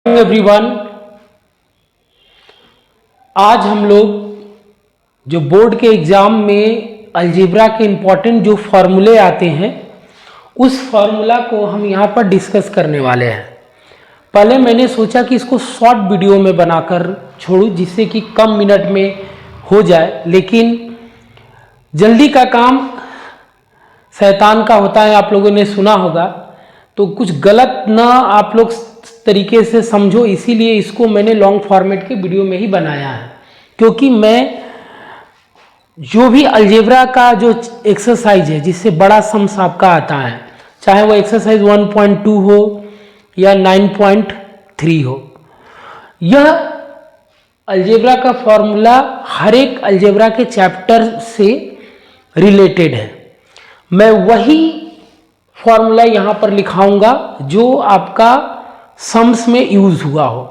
Everyone, आज हम लोग जो बोर्ड के एग्ज़ाम में अलजेब्रा के इम्पॉर्टेंट जो फॉर्मूले आते हैं उस फॉर्मूला को हम यहाँ पर डिस्कस करने वाले हैं। पहले मैंने सोचा कि इसको शॉर्ट वीडियो में बनाकर छोड़ूं जिससे कि कम मिनट में हो जाए, लेकिन जल्दी का काम शैतान का होता है, आप लोगों ने सुना होगा। तो कुछ गलत ना आप लोग तरीके से समझो, इसीलिए इसको मैंने लॉन्ग फॉर्मेट के वीडियो में ही बनाया है। क्योंकि मैं जो भी अलजेब्रा का जो एक्सरसाइज है जिससे बड़ा सम्स आपका आता है, चाहे वो एक्सरसाइज 1.2 हो या 9.3 हो, यह अलजेब्रा का फॉर्मूला हर एक अलजेब्रा के चैप्टर से रिलेटेड है। मैं वही फॉर्मूला यहाँ पर लिखाऊंगा जो आपका सम्स में यूज हुआ हो,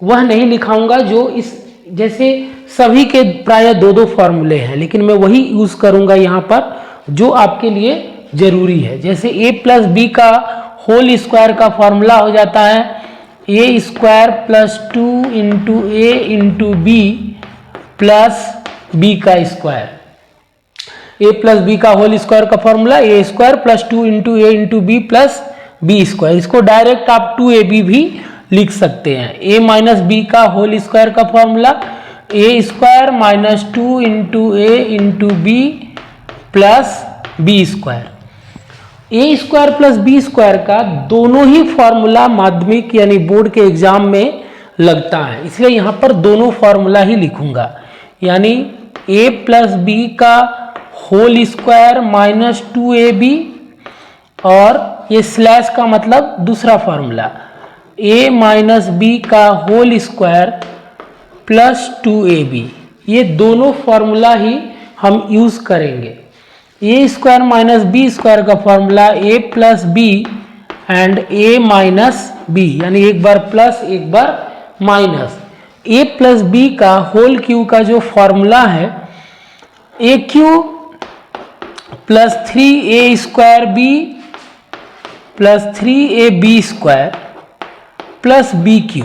वह नहीं लिखाऊंगा जो इस जैसे सभी के प्राय दो दो फॉर्मूले हैं, लेकिन मैं वही यूज करूंगा यहाँ पर जो आपके लिए जरूरी है। जैसे a प्लस बी का होल स्क्वायर का फॉर्मूला हो जाता है a square plus 2 into A into B plus B का स्क्वायर। a प्लस बी का होल स्क्वायर का formula a square plus 2 into A into B plus B square. इसको direct आप 2ab भी लिख सकते हैं। a माइनस बी का होल स्क्वायर का formula a square minus 2 into A into B plus B square. a square plus B square का दोनों ही फॉर्मूला माध्यमिक यानी बोर्ड के एग्जाम में लगता है, इसलिए यहाँ पर दोनों फॉर्मूला ही लिखूंगा। यानी a प्लस बी का होल स्क्वायर माइनस 2ab और ये स्लैश का मतलब दूसरा फॉर्मूला a माइनस बी का होल स्क्वायर प्लस 2ab। ये दोनों फॉर्मूला ही हम यूज करेंगे। a square minus b square का formula a plus b and a minus b, यानी एक बार प्लस एक बार माइनस। a प्लस बी का होल क्यू का जो फॉर्मूला है a cube plus 3a square B plus 3ab square plus B cube.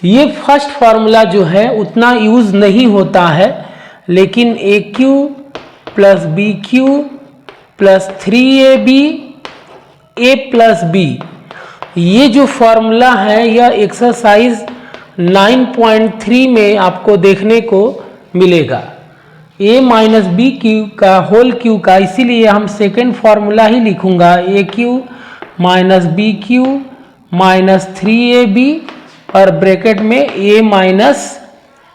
ये फर्स्ट फार्मूला जो है उतना यूज नहीं होता है, लेकिन a cube plus B cube plus 3ab a plus b, ये जो फार्मूला है यह एक्सरसाइज 9.3 में आपको देखने को मिलेगा। a माइनस बी क्यू का होल क्यू का, इसीलिए हम सेकेंड फार्मूला ही लिखूंगा a cube minus B cube minus 3ab और ब्रैकेट में a माइनस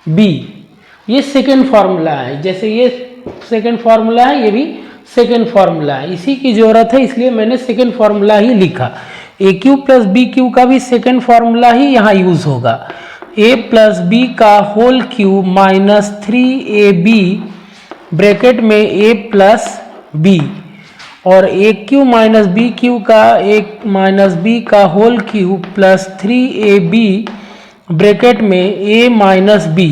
बी। ये सेकेंड फार्मूला है। जैसे ये सेकेंड फार्मूला है, ये भी सेकेंड फार्मूला है, इसी की जरूरत है, इसलिए मैंने सेकेंड फार्मूला ही लिखा। A cube plus B cube का भी सेकेंड फार्मूला ही यहाँ यूज होगा। a प्लस बी का whole cube minus 3ab bracket में a प्लस बी और A cube minus B cube का एक माइनस बी का whole cube plus 3ab bracket में a माइनस बी।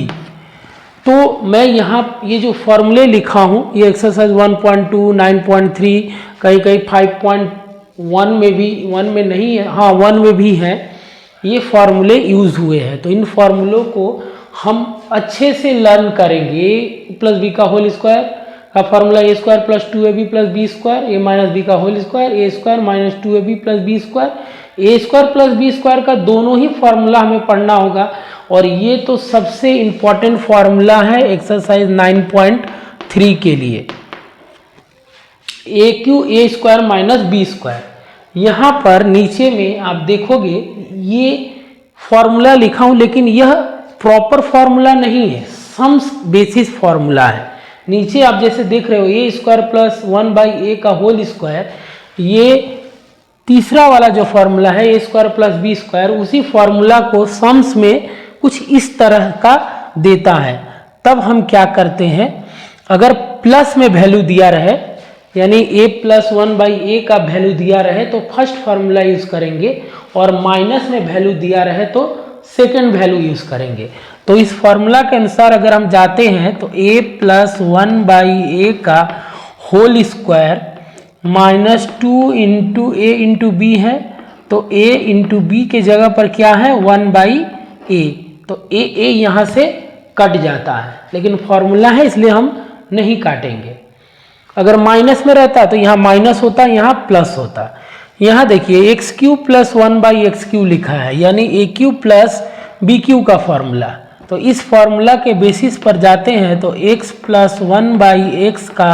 तो मैं यहाँ ये जो फॉर्मूले लिखा हूँ ये एक्सरसाइज 1.2, 9.3, कहीं कहीं 5.1 में भी, 1 में नहीं है, हाँ 1 में भी है, ये फार्मूले यूज हुए हैं। तो इन फार्मूलों को हम अच्छे से लर्न करेंगे। a प्लस बी का होल स्क्वायर का formula a square plus 2ab plus B square, a minus B का whole square a square minus 2ab plus B square. a square plus B square का दोनों ही formula हमें पढ़ना होगा, और ये तो सबसे इम्पॉर्टेंट फार्मूला है एक्सरसाइज 9.3 के लिए। A cube a square minus b square. यहाँ पर नीचे में आप देखोगे ये फॉर्मूला लिखा हूँ, लेकिन यह प्रॉपर फॉर्मूला नहीं है, सम्स बेसिस फॉर्मूला है। नीचे आप जैसे देख रहे हो ए स्क्वायर प्लस 1/a का होल स्क्वायर, ये तीसरा वाला जो फॉर्मूला है ए स्क्वायर प्लस बी स्क्वायर, उसी फॉर्मूला को सम्स में कुछ इस तरह का देता है। तब हम क्या करते हैं, अगर प्लस में वैल्यू दिया रहे यानी a प्लस 1/a का वैल्यू दिया रहे तो फर्स्ट फार्मूला यूज करेंगे, और माइनस में वैल्यू दिया रहे तो सेकेंड वैल्यू यूज करेंगे। तो इस फार्मूला के अनुसार अगर हम जाते हैं तो a प्लस 1/a का whole square minus 2 into A into B है, तो a इंटू बी के जगह पर क्या है 1/a, तो a यहाँ से कट जाता है, लेकिन फॉर्मूला है इसलिए हम नहीं काटेंगे। अगर माइनस में रहता तो यहाँ माइनस होता, यहाँ प्लस होता। यहाँ देखिए एक्स क्यू प्लस 1/x³ लिखा है, यानी a³ प्लस bq का फॉर्मूला। तो इस फॉर्मूला के बेसिस पर जाते हैं तो x प्लस 1/x का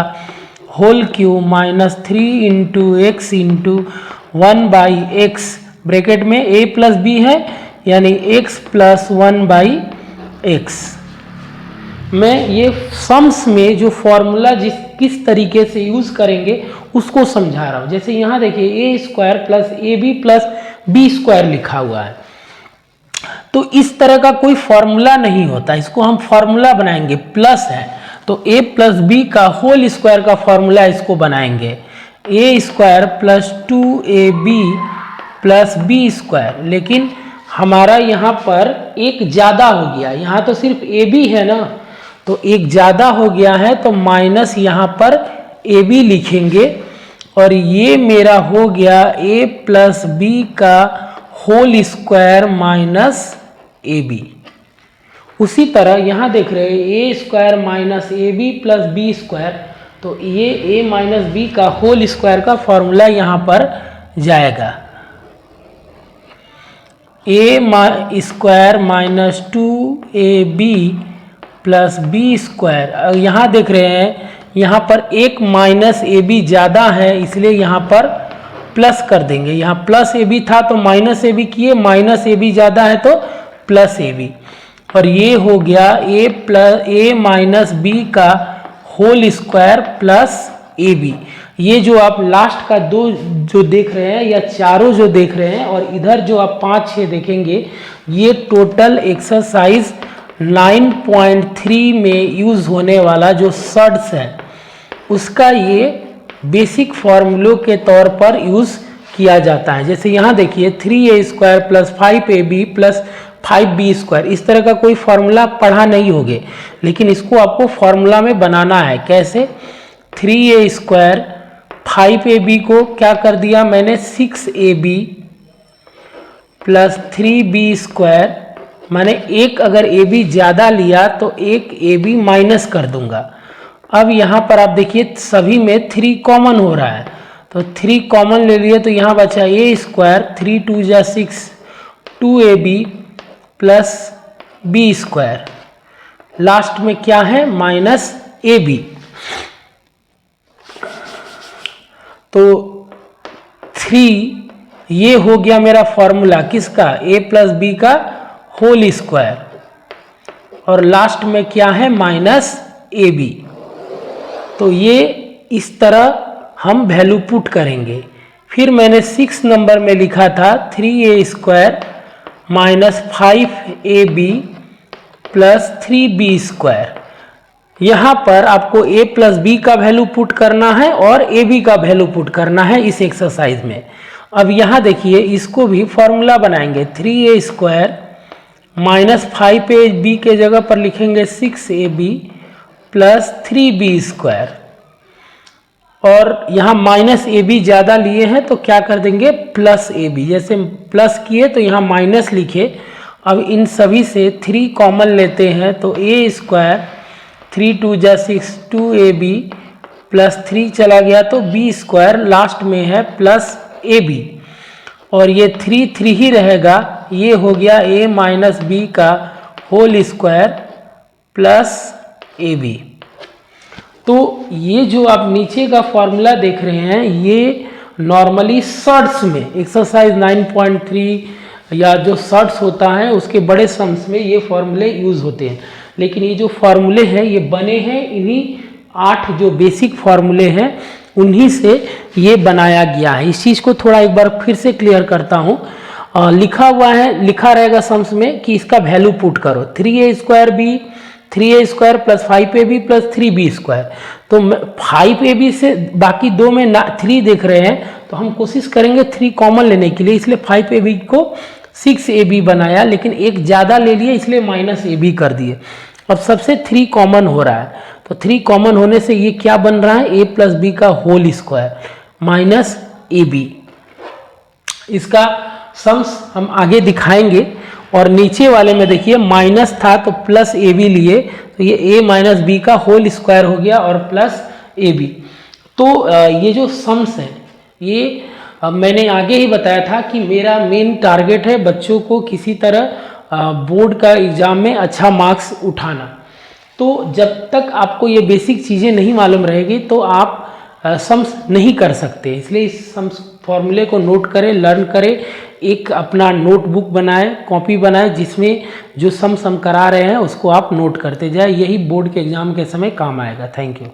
whole cube minus 3 into X into 1/x, bracket में a प्लस b है, यानी x प्लस 1/x। मैं ये सम्स में जो फॉर्मूला किस तरीके से यूज़ करेंगे उसको समझा रहा हूँ। जैसे यहाँ देखिए a² plus ab plus b² लिखा हुआ है, तो इस तरह का कोई फॉर्मूला नहीं होता, इसको हम फॉर्मूला बनाएंगे। प्लस है तो a प्लस b का होल स्क्वायर का फॉर्मूला इसको बनाएंगे, a² plus 2ab plus b²। लेकिन हमारा यहाँ पर एक ज़्यादा हो गया, यहाँ तो सिर्फ ab है ना, तो एक ज़्यादा हो गया है तो माइनस यहाँ पर ab लिखेंगे, और ये मेरा हो गया a प्लस b का होल स्क्वायर माइनस ab। उसी तरह यहाँ देख रहे हैं a² minus ab plus b², तो ये a माइनस b का होल स्क्वायर का फॉर्मूला यहाँ पर जाएगा, a² minus 2ab plus b²। यहाँ देख रहे हैं यहाँ पर एक माइनस ab ज़्यादा है, इसलिए यहाँ पर प्लस कर देंगे। यहाँ प्लस ab था तो माइनस ab किए, माइनस ab ज़्यादा है तो प्लस ab, और ये हो गया a माइनस b का होल स्क्वायर प्लस ab। ये जो आप लास्ट का दो जो देख रहे हैं या चारों जो देख रहे हैं, और इधर जो आप 5-6 देखेंगे, ये टोटल एक्सरसाइज 9.3 में यूज़ होने वाला जो सर्ट्स है उसका ये बेसिक फॉर्मूलों के तौर पर यूज़ किया जाता है। जैसे यहाँ देखिए 3a² plus 5ab plus 5b², इस तरह का कोई फॉर्मूला पढ़ा नहीं होगे, लेकिन इसको आपको फॉर्मूला में बनाना है। कैसे? 3a² 5ab को क्या कर दिया मैंने 6ab प्लस 3b², मैंने एक अगर ab ज़्यादा लिया तो एक ab माइनस कर दूंगा। अब यहाँ पर आप देखिए सभी में 3 कॉमन हो रहा है, तो 3 कॉमन ले लिए तो यहाँ बचा a², 3 2 जा 6, 2ab प्लस b², लास्ट में क्या है माइनस ab। तो 3 ये हो गया मेरा फॉर्मूला किसका, a प्लस b का होल स्क्वायर, और लास्ट में क्या है माइनस ab। तो ये इस तरह हम वैल्यू पुट करेंगे। फिर मैंने 6 नंबर में लिखा था 3a² minus 5ab plus 3b²। यहाँ पर आपको a प्लस b का वैल्यू पुट करना है और ab का वैल्यू पुट करना है इस एक्सरसाइज में। अब यहाँ देखिए इसको भी फॉर्मूला बनाएंगे, 3a² माइनस 5ab के जगह पर लिखेंगे 6ab प्लस 3b², और यहाँ माइनस ab ज़्यादा लिए हैं तो क्या कर देंगे प्लस ab। जैसे प्लस किए तो यहाँ माइनस लिखे। अब इन सभी से 3 कॉमन लेते हैं तो a², 3 2 जा 6, 2ab प्लस 3 चला गया तो b², लास्ट में है प्लस ab, और ये 3 ही रहेगा। ये हो गया a माइनस b का होल स्क्वायर प्लस ab। तो ये जो आप नीचे का फॉर्मूला देख रहे हैं ये नॉर्मली शॉर्ट्स में एक्सरसाइज 9.3 या जो शॉर्ट्स होता है उसके बड़े सम्स में ये फॉर्मूले यूज़ होते हैं। लेकिन ये जो फॉर्मूले हैं ये बने हैं इन्हीं 8 जो बेसिक फॉर्मूले हैं उन्हीं से ये बनाया गया है। इस चीज़ को थोड़ा एक बार फिर से क्लियर करता हूँ। लिखा हुआ है, लिखा रहेगा सम्स में कि इसका वैल्यू पुट करो 3a² plus 5ab plus 3b²। तो 5ab से बाकी दो में 3 देख रहे हैं तो हम कोशिश करेंगे 3 कॉमन लेने के लिए, इसलिए 5ab को 6ab बनाया, लेकिन एक ज़्यादा ले लिए इसलिए माइनस ab कर दिए। अब सबसे 3 कॉमन हो रहा है तो 3 कॉमन होने से ये क्या बन रहा है a प्लस b का होल स्क्वायर माइनस ab। इसका सम्स हम आगे दिखाएंगे। और नीचे वाले में देखिए माइनस था तो प्लस ए बी लिए, तो ये ए माइनस बी का होल स्क्वायर हो गया और प्लस ए बी। तो ये जो सम्स हैं ये मैंने आगे ही बताया था कि मेरा मेन टारगेट है बच्चों को किसी तरह बोर्ड का एग्ज़ाम में अच्छा मार्क्स उठाना। तो जब तक आपको ये बेसिक चीज़ें नहीं मालूम रहेगी तो आप सम्स नहीं कर सकते। इसलिए इस सम्स फॉर्मूले को नोट करें, लर्न करें, एक अपना नोटबुक बनाएं, कॉपी बनाएं जिसमें जो सम्स हम करा रहे हैं उसको आप नोट करते जाए। यही बोर्ड के एग्ज़ाम के समय काम आएगा। Thank you.